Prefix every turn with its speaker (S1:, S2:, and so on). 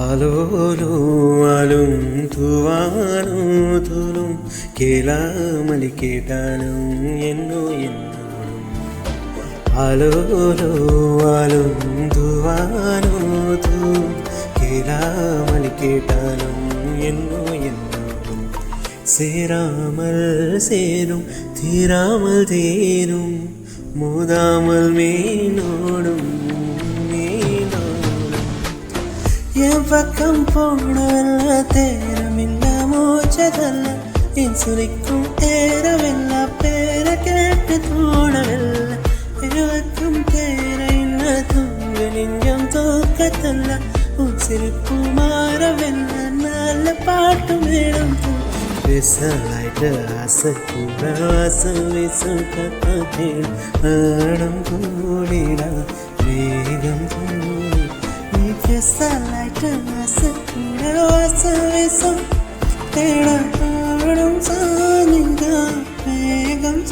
S1: ആലോലോ ആലും തൂവാനോ തൂലും കേളാമലി കേട്ടാലും എന്നോ എന്നോടും ആലോലോ ആലും തൂവാനോ തൂലും കേളാമലി കേട്ടാലും എന്നോ എന്നോടും சேராமல் சேரும் தீராமல் தேரும் மோதாமல் மீனோடும் என் பக்கம் போனவல்ல தேரமில்ல மோச்சதல்ல என் சுரிக்கும் தேரவில்ல பேர கேட்டு தோணவில்ல எனக்கும் தேர இன்ன தூங்க நெஞ்சம் தூக்கத்தல்ல உன் சிரிப்பு மாறவில்ல நல்ல பாட்டு மேடம் பேசலாயிட்டு ஆசை கூட வாசம் வீசும் கத்தேன் ஆடம் கூடிடா வேகம் நீ பேசலாயிட்டு ஆசை கூட வாசம் வீசும் தேட ஆடும் சாதிங்க வேகம்